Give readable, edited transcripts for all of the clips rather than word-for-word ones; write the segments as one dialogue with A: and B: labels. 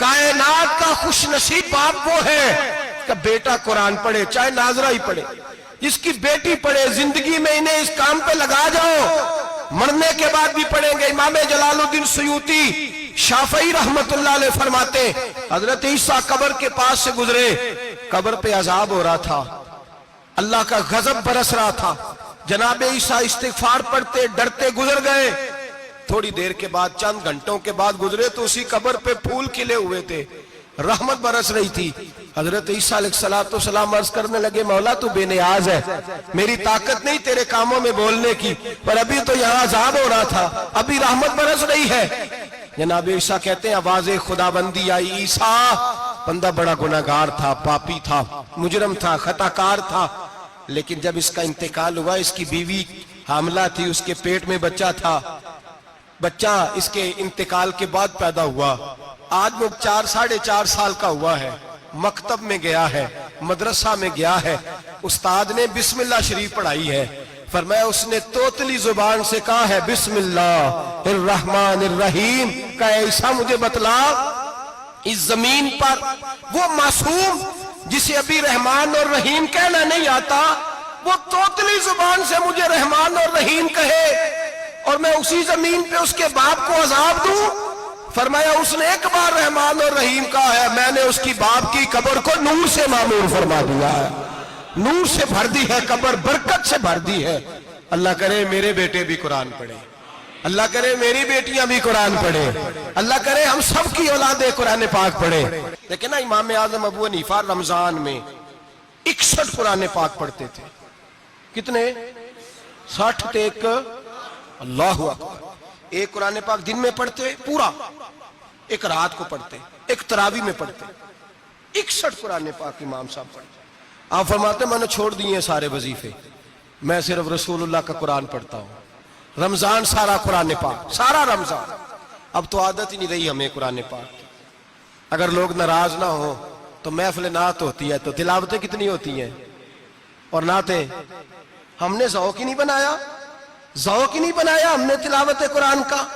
A: कायनात का खुश नसीब बाप वो है कि बेटा कुरान पढ़े, चाहे नाजरा ही पढ़े, इसकी बेटी पढ़े। जिंदगी में इन्हें इस काम पे लगा जाओ, मरने के बाद भी पढ़ेंगे। इमाम जलालुद्दीन सुयूती शाफई रहमतुल्लाह अलैह फरमाते, हजरत ईसा कब्र के पास से गुजरे, कब्र पे अजाब हो रहा था, अल्लाह का गजब बरस रहा था। जनाब ईसा इस्तिगफार पढ़ते डरते गुजर गए। थोड़ी देर के बाद, चंद घंटों के बाद गुजरे तो उसी कब्र पे फूल खिले हुए थे, रहमत बरस रही थी। हजरत ईसा अलैहिस्सलाम अर्ज करने लगे, मौला तू बेनियाज है, मेरी ताकत नहीं तेरे कामों में बोलने की, पर अभी तो यहाँ अजाब हो रहा था, अभी रहमत बरस रही है। जनाब ईसा कहते हैं, आवाज़े खुदाबंदी आई, ईसा बंदा बड़ा गुनाहगार था, पापी था, मुजरम था, खताकार था, लेकिन जब इसका इंतकाल हुआ, इसकी बीवी हामला थी, उसके पेट में बच्चा था, बच्चा इसके इंतकाल के बाद पैदा हुआ। आज वो 4-4.5 साल का हुआ है, मकतब में गया है, मदरसा में गया है, उस्ताद ने बिस्मिल्लाह शरीफ पढ़ाई है, फरमाया उसने तोतली जुबान से कहा है बिस्मिल्लाहिर्रहमानिर्रहीम का, ऐसा मुझे बतला इस जमीन पर वो मासूम जिसे अभी रहमान और रहीम कहना नहीं आता, वो तोतली जुबान से मुझे रहमान और रहीम कहे और मैं उसी जमीन पे उसके बाप को अजाब दूं। फरमाया उसने एक बार रहमान और रहीम कहा है, मैंने उसकी बाप की कब्र को नूर से मामूर फरमा दिया है, नूर से भर दी है कब्र, बरकत से भर दी है। अल्लाह करे मेरे बेटे भी कुरान पढ़े, अल्लाह करे मेरी बेटियां भी कुरान पढ़े, अल्लाह करे हम सब की औलादे कुरान पाक पढ़े। लेकिन ना इमाम आजम अबू हनीफा रमजान में 61 कुरान पाक पढ़ते थे। कितने? 60 थे एक, अल्लाह अकबर। एक कुरान पाक दिन में पढ़ते पूरा, एक रात को पढ़ते, एक तरावी में पढ़ते। 61 कुरान पाक इमाम साहब पढ़ते। आप फरमाते मैंने छोड़ दिए सारे वजीफे, मैं सिर्फ रसूलुल्लाह का कुरान पढ़ता हूँ। रमजान सारा कुरान पाक, सारा रमजान। अब तो आदत ही नहीं रही हमें कुरान पाक। अगर लोग नाराज ना हो तो महफिल नात होती है, तो तिलावतें कितनी होती हैं, और नाते हमने ज़ौक़ ही नहीं बनाया, ज़ौक़ ही नहीं बनाया हमने तिलावत कुरान का।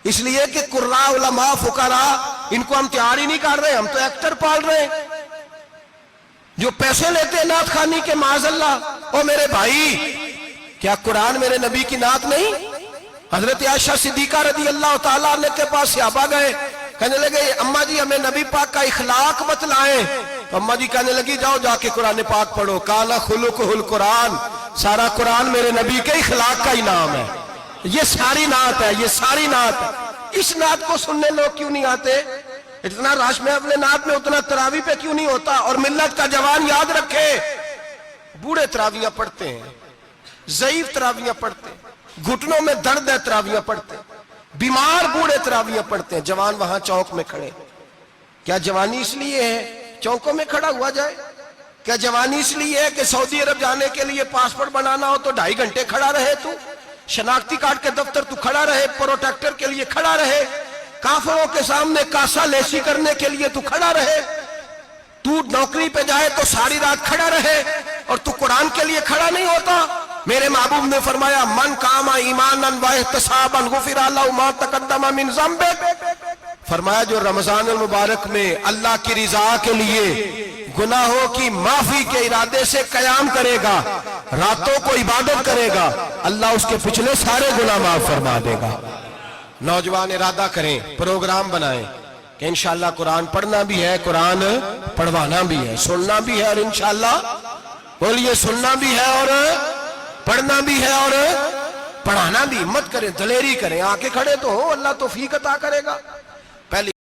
A: इसलिए कि कुर्रा उलमा फुकरा इनको हम तैयार ही नहीं कर रहे, हम तो एक्टर पाल रहे जो पैसे लेते हैं नात खानी के, माज़अल्लाह। ओ मेरे भाई, क्या कुरान मेरे नबी की नात नहीं? हजरत आयशा सिद्दीका रज़ी अल्लाह ताला अन्हा के पास सहाबा गए, कहने लगे अम्मा जी हमें नबी पाक का इखलाक बतलाएं। तो अम्मा जी कहने लगी जाओ जाके कुरान पाक पढ़ो, काला खुलुकुहुल कुरान, सारा कुरान मेरे नबी के इखलाक का ही नाम है। ये सारी नात है, ये सारी नात है। इस नात को सुनने लोग क्यों नहीं आते? इतना राश में अपने नात में, उतना तरावी पे क्यों नहीं होता? और मिल्लत का जवान याद रखे, बूढ़े तरावियां पढ़ते हैं, ज़ईफ तरावियां पढ़ते हैं, घुटनों में दर्द है तरावियां पढ़ते हैं, बीमार बूढ़े तरावियां पढ़ते हैं, जवान वहां चौक में खड़े। क्या जवानी इसलिए है चौकों में खड़ा हुआ जाए? क्या जवानी इसलिए है कि सऊदी अरब जाने के लिए पासपोर्ट बनाना हो तो 2.5 घंटे खड़ा रहे तू, शनाख्ती कार्ड के दफ्तर तू खड़ा रहे, प्रोटेक्टर के लिए खड़ा रहे, काफिरों के सामने कासा लेसी करने के लिए तू खड़ा रहे, तू नौकरी पे जाए तो सारी रात खड़ा रहे, और तू कुरान के लिए खड़ा नहीं होता? मेरे महबूब ने फरमाया मन कामा ईमानन व इहतिसाबन गुफिरा लहु मा तक़द्दम मिन ज़ंबि। फरमाया जो रमजान मुबारक में अल्लाह की रिजा के लिए गुनाहों की माफी के इरादे से कयाम करेगा, रातों को इबादत करेगा, अल्लाह उसके पिछले सारे गुनाह माफ फरमा देगा। नौजवान इरादा करें, प्रोग्राम बनाएं कि इंशाअल्लाह कुरान पढ़ना भी है, कुरान पढ़वाना भी है, सुनना भी है, और इंशाअल्लाह बोलिए सुनना भी है और पढ़ना भी है और पढ़ाना भी। हिम्मत करें, दलेरी करें, आके खड़े तो हो, अल्लाह तौफीक अता करेगा। पहली